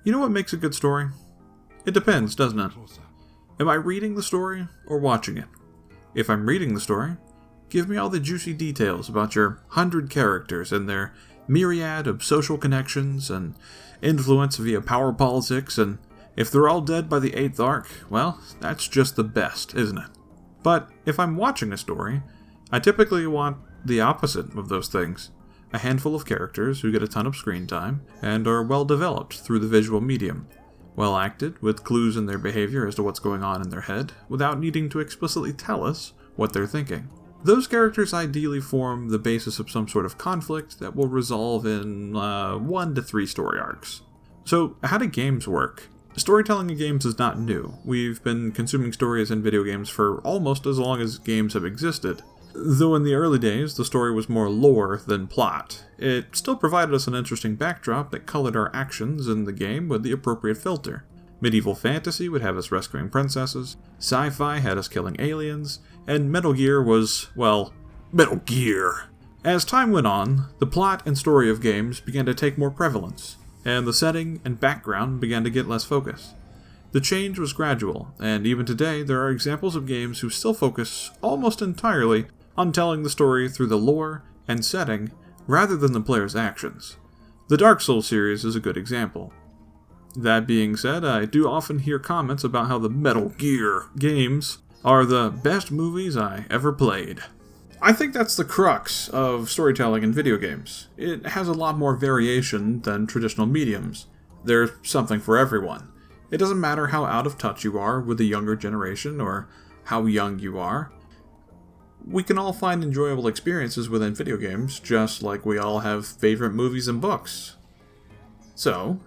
You know what makes a good story? It depends, doesn't it? Am I reading the story or watching it? If I'm reading the story, give me all the juicy details about your 100 characters and their myriad of social connections and influence via power politics, and if they're all dead by the 8th arc, well, that's just the best, isn't it? But if I'm watching a story, I typically want the opposite of those things. A handful of characters who get a ton of screen time and are well developed through the visual medium. Well acted, with clues in their behavior as to what's going on in their head, without needing to explicitly tell us what they're thinking. Those characters ideally form the basis of some sort of conflict that will resolve in 1 to 3 story arcs. So, how do games work? Storytelling in games is not new. We've been consuming stories in video games for almost as long as games have existed. Though in the early days, the story was more lore than plot, it still provided us an interesting backdrop that colored our actions in the game with the appropriate filter. Medieval fantasy would have us rescuing princesses, sci-fi had us killing aliens, and Metal Gear was, well, Metal Gear. As time went on, the plot and story of games began to take more prevalence, and the setting and background began to get less focus. The change was gradual, and even today there are examples of games who still focus almost entirely on telling the story through the lore and setting rather than the player's actions. The Dark Souls series is a good example. That being said, I do often hear comments about how the Metal Gear games are the best movies I ever played. I think that's the crux of storytelling in video games. It has a lot more variation than traditional mediums. There's something for everyone. It doesn't matter how out of touch you are with the younger generation or how young you are. We can all find enjoyable experiences within video games, just like we all have favorite movies and books. So,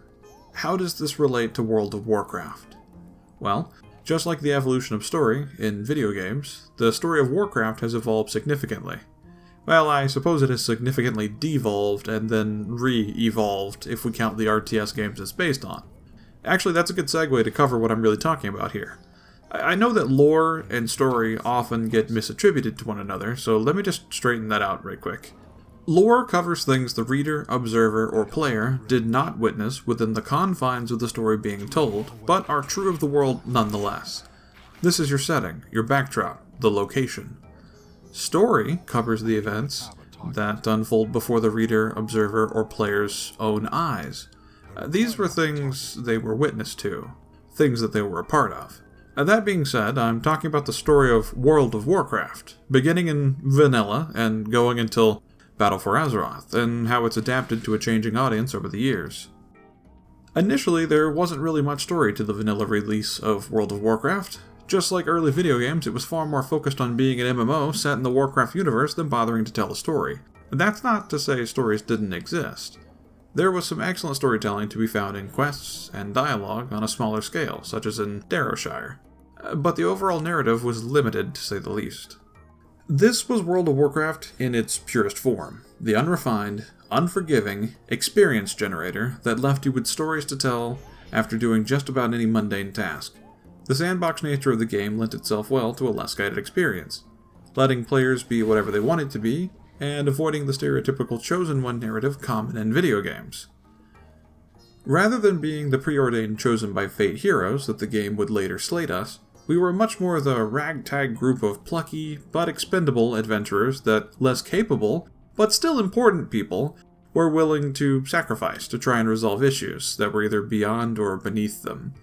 how does this relate to World of Warcraft? Well, just like the evolution of story in video games, the story of Warcraft has evolved significantly. Well, I suppose it has significantly devolved and then re-evolved if we count the RTS games it's based on. Actually, that's a good segue to cover what I'm really talking about here. I know that lore and story often get misattributed to one another, so let me just straighten that out right quick. Lore covers things the reader, observer, or player did not witness within the confines of the story being told, but are true of the world nonetheless. This is your setting, your backdrop, the location. Story covers the events that unfold before the reader, observer, or player's own eyes. These were things they were witness to, things that they were a part of. That being said, I'm talking about the story of World of Warcraft, beginning in vanilla and going until Battle for Azeroth, and how it's adapted to a changing audience over the years. Initially, there wasn't really much story to the vanilla release of World of Warcraft. Just like early video games, it was far more focused on being an MMO set in the Warcraft universe than bothering to tell a story. But that's not to say stories didn't exist. There was some excellent storytelling to be found in quests and dialogue on a smaller scale, such as in Darrowshire. But the overall narrative was limited, to say the least. This was World of Warcraft in its purest form, the unrefined, unforgiving experience generator that left you with stories to tell after doing just about any mundane task. The sandbox nature of the game lent itself well to a less guided experience, letting players be whatever they wanted to be, and avoiding the stereotypical chosen one narrative common in video games. Rather than being the preordained chosen by fate heroes that the game would later slate us, we were much more the ragtag group of plucky but expendable adventurers that less capable, but still important people, were willing to sacrifice to try and resolve issues that were either beyond or beneath them.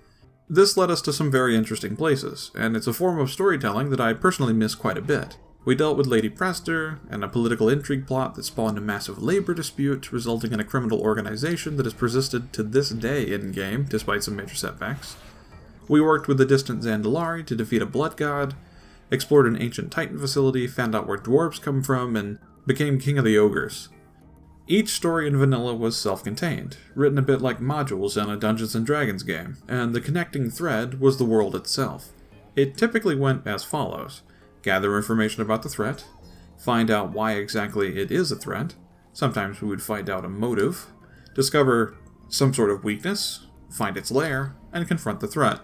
This led us to some very interesting places, and it's a form of storytelling that I personally miss quite a bit. We dealt with Lady Prester, and a political intrigue plot that spawned a massive labor dispute, resulting in a criminal organization that has persisted to this day in-game, despite some major setbacks. We worked with the distant Zandalari to defeat a blood god, explored an ancient Titan facility, found out where dwarves come from, and became king of the ogres. Each story in vanilla was self-contained, written a bit like modules in a Dungeons & Dragons game, and the connecting thread was the world itself. It typically went as follows: gather information about the threat, find out why exactly it is a threat, sometimes we would find out a motive, discover some sort of weakness, find its lair, and confront the threat.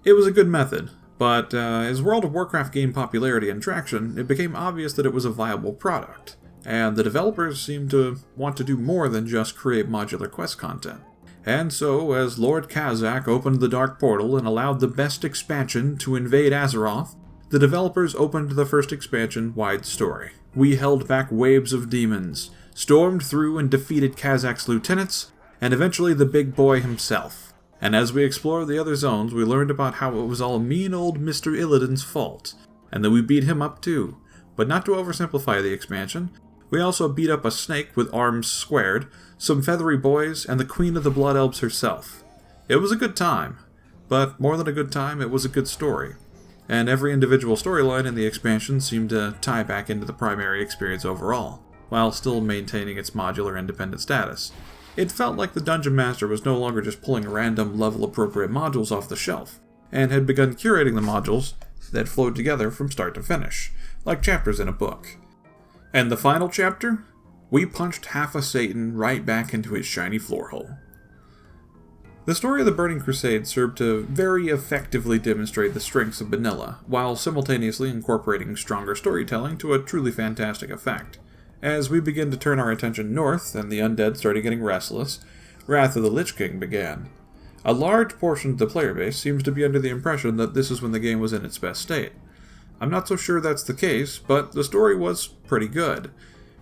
It was a good method, but as World of Warcraft gained popularity and traction, it became obvious that it was a viable product, and the developers seemed to want to do more than just create modular quest content. And so, as Lord Kazakh opened the Dark Portal and allowed the best expansion to invade Azeroth, the developers opened the first expansion wide story. We held back waves of demons, stormed through and defeated Kazakh's lieutenants, and eventually the big boy himself. And as we explored the other zones, we learned about how it was all mean old Mr. Illidan's fault, and that we beat him up too. But not to oversimplify the expansion, we also beat up a snake with arms squared, some feathery boys, and the Queen of the Blood Elves herself. It was a good time, but more than a good time, it was a good story. And every individual storyline in the expansion seemed to tie back into the primary experience overall, while still maintaining its modular independent status. It felt like the Dungeon Master was no longer just pulling random level-appropriate modules off the shelf, and had begun curating the modules that flowed together from start to finish, like chapters in a book. And the final chapter? We punched half a Satan right back into his shiny floor hole. The story of the Burning Crusade served to very effectively demonstrate the strengths of vanilla, while simultaneously incorporating stronger storytelling to a truly fantastic effect. As we begin to turn our attention north, and the undead started getting restless, Wrath of the Lich King began. A large portion of the player base seems to be under the impression that this is when the game was in its best state. I'm not so sure that's the case, but the story was pretty good.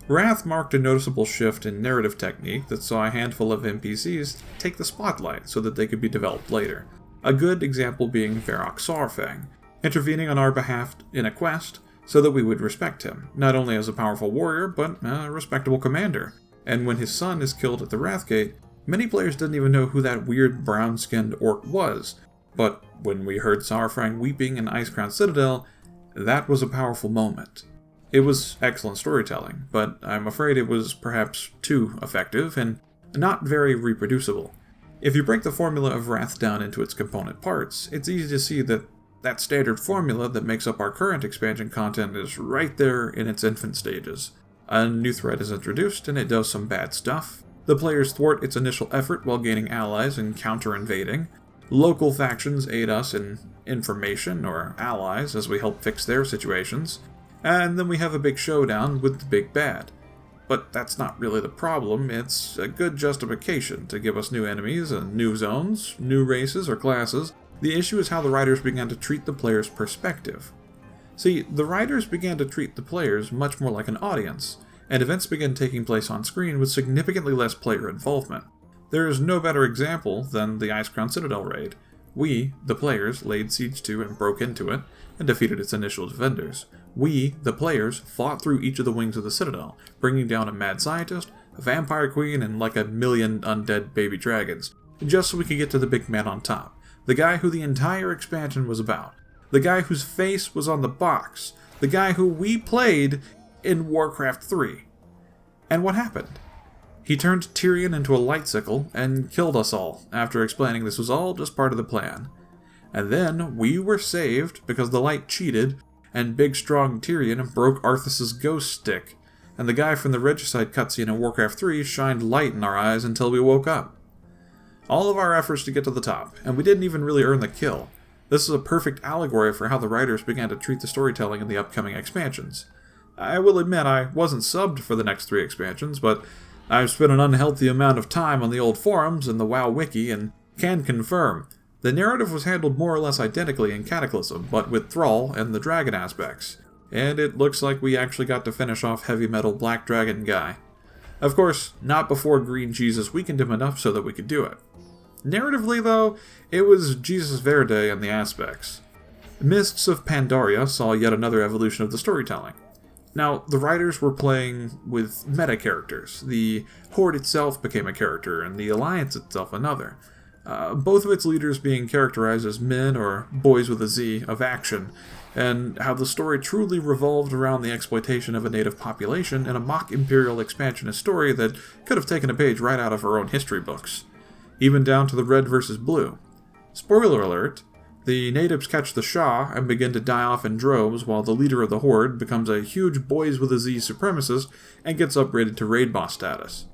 Wrath marked a noticeable shift in narrative technique that saw a handful of NPCs take the spotlight so that they could be developed later. A good example being Varrock Saurfang, intervening on our behalf in a quest so that we would respect him, not only as a powerful warrior, but a respectable commander. And when his son is killed at the Wrathgate, many players didn't even know who that weird brown-skinned orc was. But when we heard Saurfang weeping in Icecrown Citadel, that was a powerful moment. It was excellent storytelling, but I'm afraid it was perhaps too effective and not very reproducible. If you break the formula of Wrath down into its component parts, it's easy to see that that standard formula that makes up our current expansion content is right there in its infant stages. A new threat is introduced and it does some bad stuff. The players thwart its initial effort while gaining allies and counter-invading. Local factions aid us in information or allies as we help fix their situations. And then we have a big showdown with the big bad. But that's not really the problem, it's a good justification to give us new enemies and new zones, new races or classes. The issue is how the writers began to treat the player's perspective. See, the writers began to treat the players much more like an audience, and events began taking place on screen with significantly less player involvement. There is no better example than the Icecrown Citadel raid. We, the players, laid siege to and broke into it, and defeated its initial defenders. We, the players, fought through each of the wings of the Citadel, bringing down a mad scientist, a vampire queen, and like a million undead baby dragons, just so we could get to the big man on top, the guy who the entire expansion was about, the guy whose face was on the box, the guy who we played in Warcraft 3. And what happened? He turned Tyrion into a lightsickle and killed us all, after explaining this was all just part of the plan. And then we were saved because the light cheated, and big strong Tyrion broke Arthas' ghost stick, and the guy from the Regicide cutscene in Warcraft 3 shined light in our eyes until we woke up. All of our efforts to get to the top, and we didn't even really earn the kill. This is a perfect allegory for how the writers began to treat the storytelling in the upcoming expansions. I will admit I wasn't subbed for the next 3 expansions, but I've spent an unhealthy amount of time on the old forums and the WoW wiki and can confirm the narrative was handled more or less identically in Cataclysm, but with Thrall and the dragon aspects, and it looks like we actually got to finish off heavy metal Black Dragon guy. Of course, not before Green Jesus weakened him enough so that we could do it. Narratively, though, it was Jesus Verde and the aspects. Mists of Pandaria saw yet another evolution of the storytelling. Now, the writers were playing with meta characters. The Horde itself became a character, and the Alliance itself another. Both of its leaders being characterized as men, or boys with a Z, of action, and how the story truly revolved around the exploitation of a native population in a mock imperial expansionist story that could have taken a page right out of our own history books. Even down to the red versus blue. Spoiler alert, the natives catch the Shah and begin to die off in droves while the leader of the Horde becomes a huge boys with a Z supremacist and gets upgraded to raid boss status.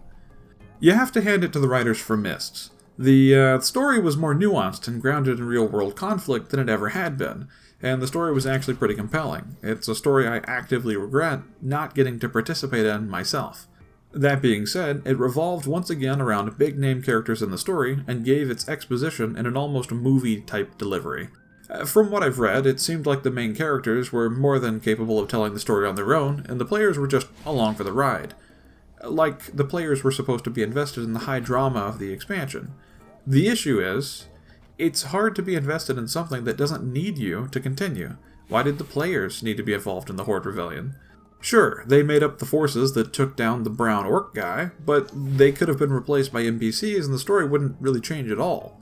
You have to hand it to the writers for Mists. The story was more nuanced and grounded in real-world conflict than it ever had been, and the story was actually pretty compelling. It's a story I actively regret not getting to participate in myself. That being said, it revolved once again around big-name characters in the story and gave its exposition in an almost movie-type delivery. From what I've read, it seemed like the main characters were more than capable of telling the story on their own, and the players were just along for the ride. Like, the players were supposed to be invested in the high drama of the expansion. The issue is, it's hard to be invested in something that doesn't need you to continue. Why did the players need to be involved in the Horde Rebellion? Sure, they made up the forces that took down the brown orc guy, but they could have been replaced by NPCs and the story wouldn't really change at all.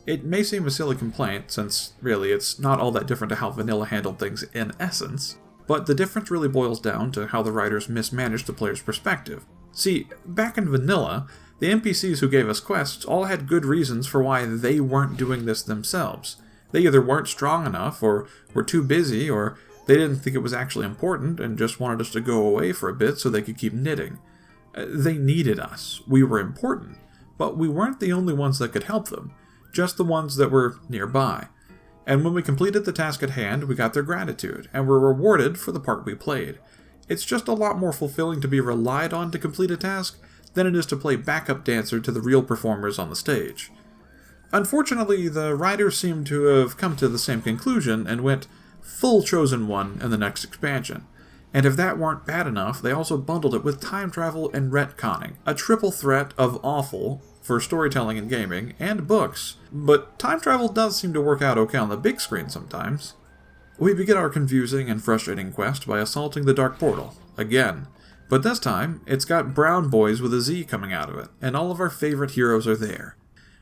It may seem a silly complaint, since really it's not all that different to how vanilla handled things in essence, but the difference really boils down to how the writers mismanaged the player's perspective. See, back in vanilla, the NPCs who gave us quests all had good reasons for why they weren't doing this themselves. They either weren't strong enough, or were too busy, or they didn't think it was actually important and just wanted us to go away for a bit so they could keep knitting. They needed us. We were important, but we weren't the only ones that could help them. Just the ones that were nearby. And when we completed the task at hand, we got their gratitude, and were rewarded for the part we played. It's just a lot more fulfilling to be relied on to complete a task than it is to play backup dancer to the real performers on the stage. Unfortunately, the writers seem to have come to the same conclusion and went full Chosen One in the next expansion. And if that weren't bad enough, they also bundled it with time travel and retconning, a triple threat of awful for storytelling and gaming, and books. But time travel does seem to work out okay on the big screen sometimes. We begin our confusing and frustrating quest by assaulting the Dark Portal, again. But this time, it's got brown boys with a Z coming out of it, and all of our favorite heroes are there.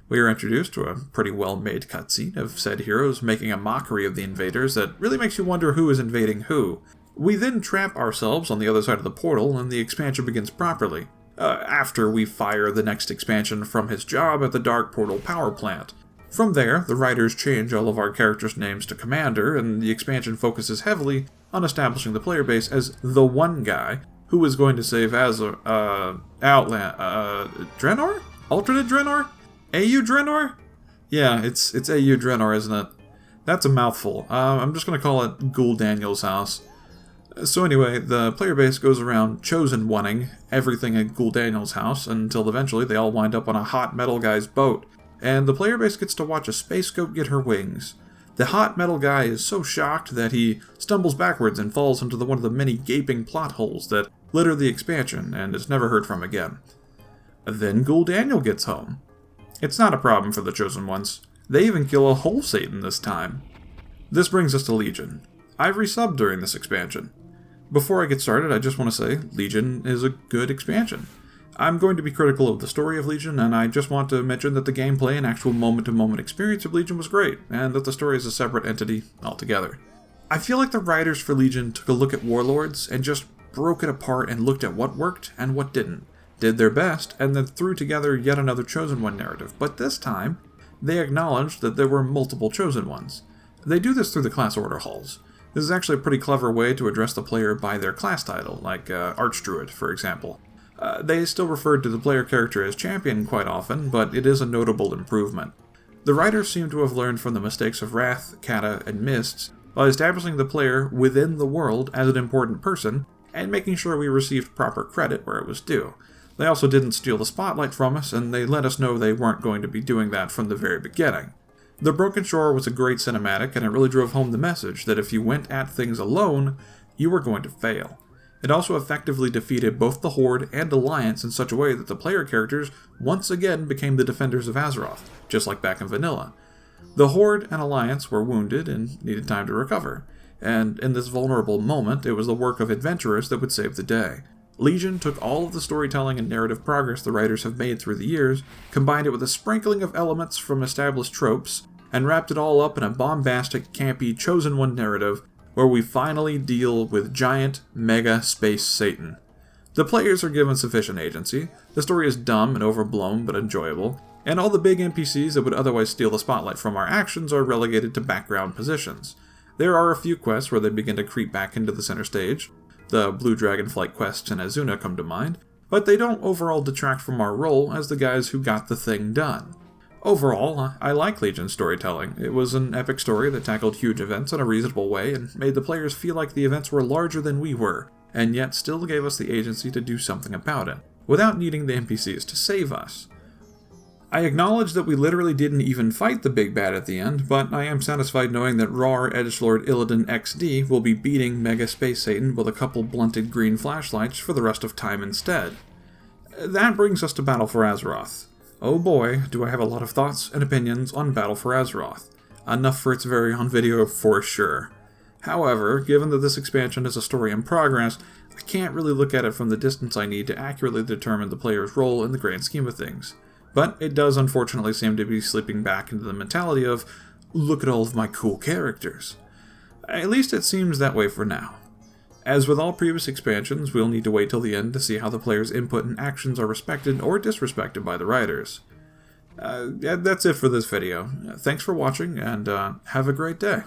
We are introduced to a pretty well-made cutscene of said heroes making a mockery of the invaders that really makes you wonder who is invading who. We then trap ourselves on the other side of the portal, and the expansion begins properly. After we fire the next expansion from his job at the Dark Portal power plant. From there, the writers change all of our characters' names to Commander, and the expansion focuses heavily on establishing the player base as the one guy who is going to save Drenor? Alternate Drenor? AU Drenor? Yeah, it's AU Drenor, isn't it? That's a mouthful. I'm just going to call it Ghoul Daniel's house. So anyway, the player base goes around Chosen One-ing everything at Ghoul Daniel's house until eventually they all wind up on a hot metal guy's boat, and the player base gets to watch a space goat get her wings. The hot metal guy is so shocked that he stumbles backwards and falls into one of the many gaping plot holes that litter the expansion and is never heard from again. Then Ghoul Daniel gets home. It's not a problem for the Chosen Ones. They even kill a whole Satan this time. This brings us to Legion. I've resubbed during this expansion. Before I get started, I just want to say Legion is a good expansion. I'm going to be critical of the story of Legion, and I just want to mention that the gameplay and actual moment-to-moment experience of Legion was great, and that the story is a separate entity altogether. I feel like the writers for Legion took a look at Warlords and just broke it apart and looked at what worked and what didn't, did their best, and then threw together yet another Chosen One narrative, but this time, they acknowledged that there were multiple Chosen Ones. They do this through the class order halls. This is actually a pretty clever way to address the player by their class title, like Archdruid, for example. They still referred to the player character as Champion quite often, but it is a notable improvement. The writers seem to have learned from the mistakes of Wrath, Kata, and Mists by establishing the player within the world as an important person, and making sure we received proper credit where it was due. They also didn't steal the spotlight from us, and they let us know they weren't going to be doing that from the very beginning. The Broken Shore was a great cinematic, and it really drove home the message that if you went at things alone, you were going to fail. It also effectively defeated both the Horde and Alliance in such a way that the player characters once again became the defenders of Azeroth, just like back in vanilla. The Horde and Alliance were wounded and needed time to recover, and in this vulnerable moment, it was the work of adventurers that would save the day. Legion took all of the storytelling and narrative progress the writers have made through the years, combined it with a sprinkling of elements from established tropes, and wrapped it all up in a bombastic, campy, Chosen One narrative where we finally deal with giant, mega space Satan. The players are given sufficient agency, the story is dumb and overblown but enjoyable, and all the big NPCs that would otherwise steal the spotlight from our actions are relegated to background positions. There are a few quests where they begin to creep back into the center stage. The Blue Dragonflight quests in Azuna come to mind, but they don't overall detract from our role as the guys who got the thing done. Overall, I like Legion's storytelling. It was an epic story that tackled huge events in a reasonable way and made the players feel like the events were larger than we were, and yet still gave us the agency to do something about it. without needing the NPCs to save us. I acknowledge that we literally didn't even fight the big bad at the end, but I am satisfied knowing that Rar Edgelord Illidan XD will be beating Mega Space Satan with a couple blunted green flashlights for the rest of time instead. That brings us to Battle for Azeroth. Oh boy, do I have a lot of thoughts and opinions on Battle for Azeroth. Enough for its very own video for sure. However, given that this expansion is a story in progress, I can't really look at it from the distance I need to accurately determine the player's role in the grand scheme of things. But it does unfortunately seem to be slipping back into the mentality of, look at all of my cool characters. At least it seems that way for now. As with all previous expansions, we'll need to wait till the end to see how the player's input and actions are respected or disrespected by the writers. That's it for this video. Thanks for watching, and have a great day.